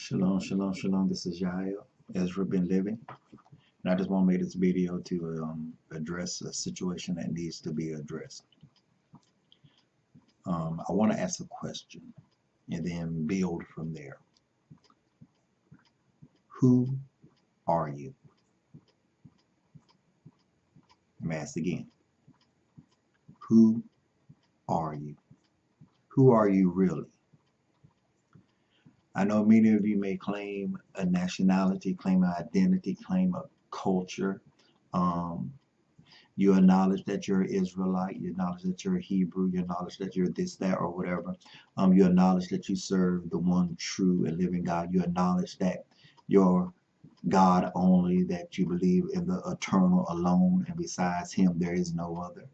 Shalom, shalom, shalom. This is Yael, Ezra Been Living, and I just want to make this video to address a situation that needs to be addressed. I want to ask a question and then build from there. Who are you? Let me ask again. Who are you? Who are you really? I know many of you may claim a nationality, claim an identity, claim a culture. You acknowledge that you're an Israelite, you acknowledge that you're a Hebrew, you acknowledge that you're this, that, or whatever. You acknowledge that you serve the one true and living God. You acknowledge that you're God only, that you believe in the eternal alone, and besides him there is no other.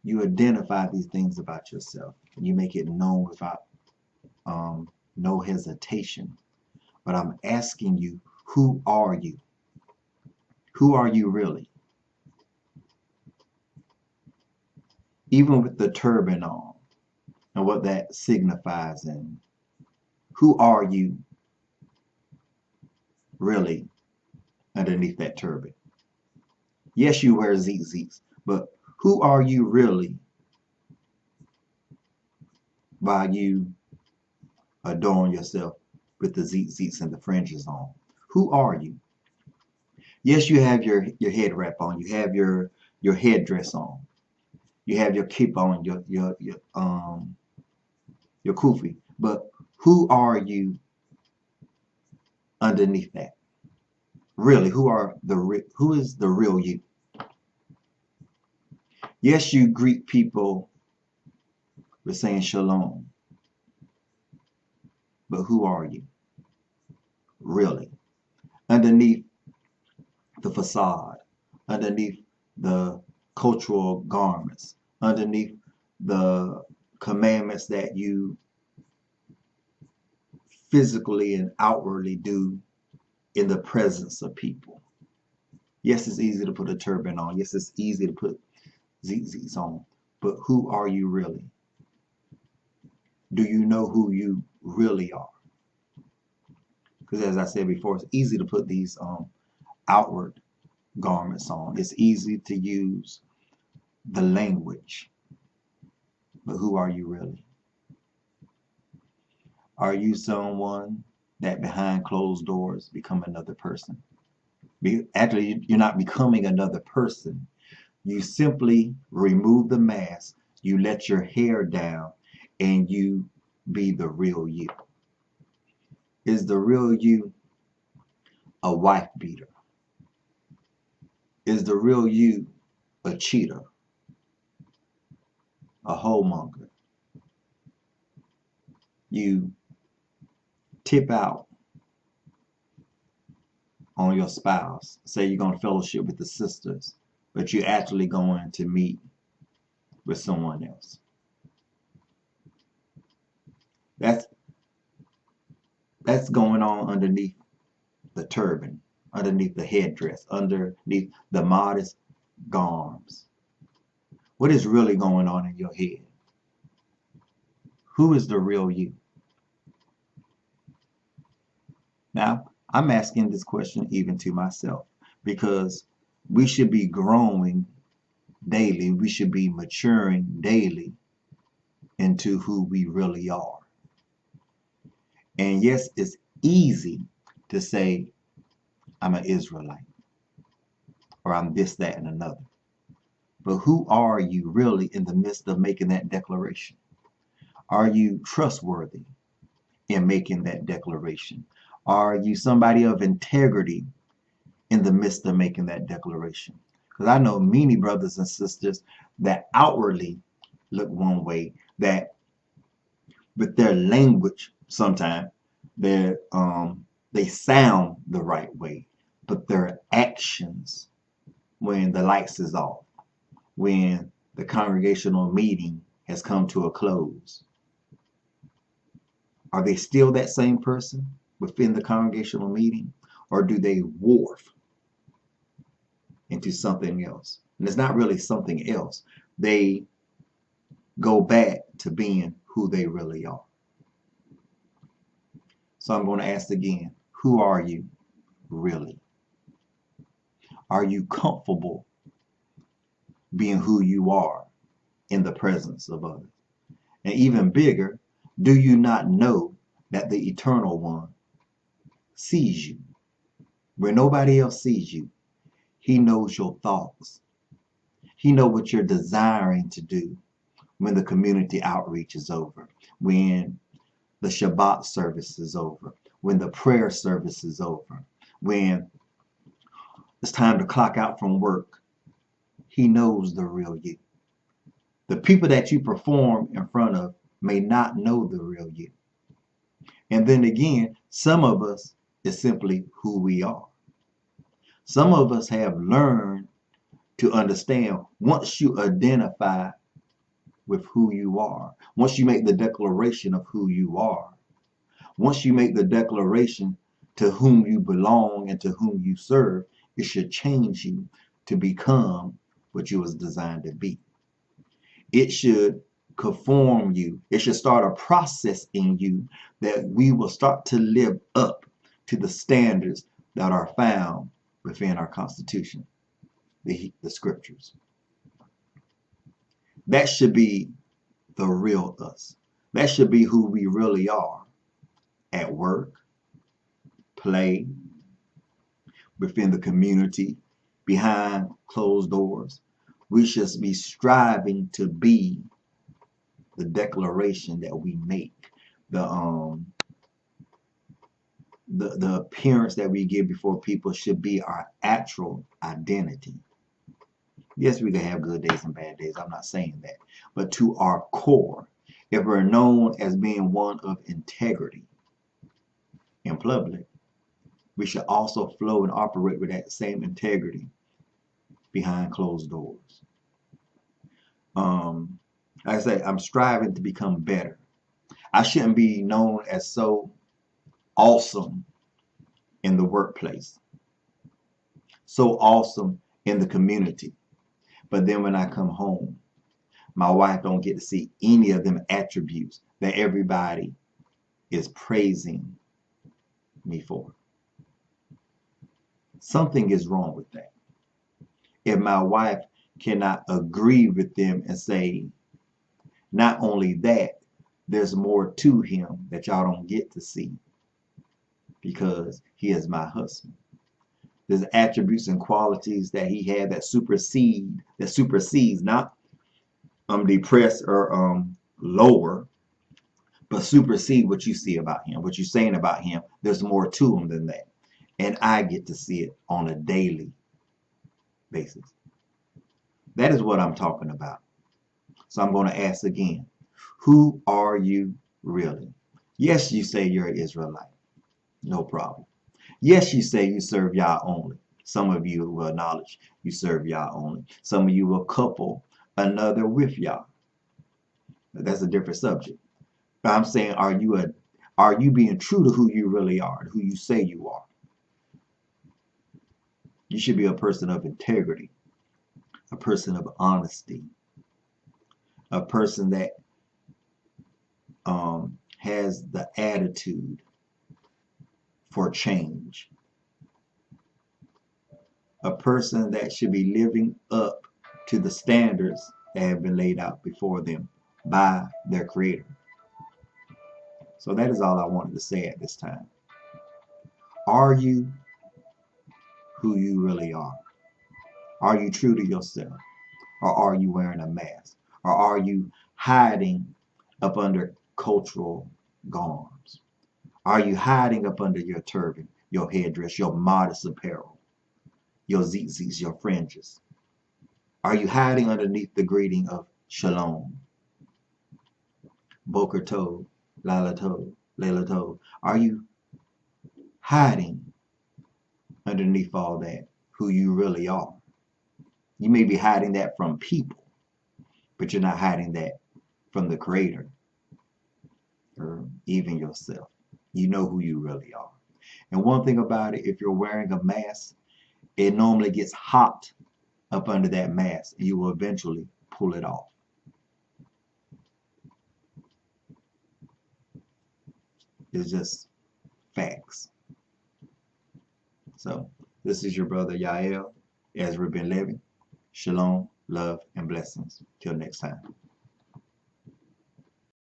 You identify these things about yourself, and you make it known without no hesitation. But I'm asking you, who are you? Who are you really? Even with the turban on and what that signifies, and who are you really underneath that turban? Yes, you wear zits, but who are you really by you adorn yourself with the zits and the fringes on? Who are you? Yes, you have your head wrap on, you have your headdress on, you have your kippah on, your kufi, but who are you underneath that? Really, who is the real you? Yes, you greet people with saying shalom, but who are you really underneath the facade, underneath the cultural garments, underneath the commandments that you physically and outwardly do in the presence of people? Yes, it's easy to put a turban on. Yes, it's easy to put zits on. But who are you really? Do you know who you really are? Because as I said before, it's easy to put these outward garments on. It's easy to use the language. But who are you really? Are you someone that behind closed doors become another person? Actually, you're not becoming another person. You simply remove the mask, you let your hair down, and you be the real you. Is the real you a wife beater? Is the real you a cheater? A homemonger? You tip out on your spouse. Say you're going to fellowship with the sisters, but you're actually going to meet with someone else. That's going on underneath the turban, underneath the headdress, underneath the modest garms. What is really going on in your head? Who is the real you? Now, I'm asking this question even to myself, because we should be growing daily. We should be maturing daily into who we really are. And yes, it's easy to say, I'm an Israelite, or I'm this, that, and another. But who are you really in the midst of making that declaration? Are you trustworthy in making that declaration? Are you somebody of integrity in the midst of making that declaration? Because I know many brothers and sisters that outwardly look one way, that with their language sometimes they sound the right way, but their actions, when the lights is off, when the congregational meeting has come to a close, are they still that same person within the congregational meeting, or do they morph into something else? And it's not really something else. They go back to being who they really are. So I'm going to ask again, who are you really? Are you comfortable being who you are in the presence of others? And even bigger, do you not know that the Eternal One sees you where nobody else sees you? He knows your thoughts. He knows what you're desiring to do when the community outreach is over, when the Shabbat service is over, when the prayer service is over, when it's time to clock out from work. He knows the real you. The people that you perform in front of may not know the real you. And then again, some of us is simply who we are. Some of us have learned to understand once you identify with who you are, once you make the declaration of who you are, once you make the declaration to whom you belong and to whom you serve, it should change you to become what you was designed to be. It should conform you. It should start a process in you that we will start to live up to the standards that are found within our Constitution, the scriptures. That should be the real us. That should be who we really are at work, play, within the community, behind closed doors. We should be striving to be the declaration that we make, the appearance that we give before people should be our actual identity. Yes, we can have good days and bad days. I'm not saying that. But to our core, if we're known as being one of integrity in public, we should also flow and operate with that same integrity behind closed doors. Like I say, I'm striving to become better. I shouldn't be known as so awesome in the workplace, so awesome in the community. But then when I come home, my wife don't get to see any of them attributes that everybody is praising me for. Something is wrong with that. If my wife cannot agree with them and say, not only that, there's more to him that y'all don't get to see because he is my husband. There's attributes and qualities that he had that supersedes not depressed or lower, but supersede what you see about him, what you're saying about him. There's more to him than that. And I get to see it on a daily basis. That is what I'm talking about. So I'm going to ask again, who are you really? Yes, you say you're an Israelite. No problem. Yes, you say you serve Yah only. Some of you will acknowledge you serve Yah only. Some of you will couple another with Yah. That's a different subject. But I'm saying, are you being true to who you really are, who you say you are? You should be a person of integrity, a person of honesty, a person that has the attitude for change, a person that should be living up to the standards that have been laid out before them by their Creator. So that is all I wanted to say at this time. Are you who you really are? Are you true to yourself? Or are you wearing a mask? Or are you hiding up under cultural garms? Are you hiding up under your turban, your headdress, your modest apparel, your tzitzits, your fringes? Are you hiding underneath the greeting of Shalom, Boker Tov, Lala Tov, Layla Tov? Are you hiding underneath all that who you really are? You may be hiding that from people, but you're not hiding that from the Creator or even yourself. You know who you really are. And one thing about it, if you're wearing a mask, it normally gets hot up under that mask, and you will eventually pull it off. It's just facts. So this is your brother Yael, Ezra Ben Levy. Shalom, love, and blessings. Till next time.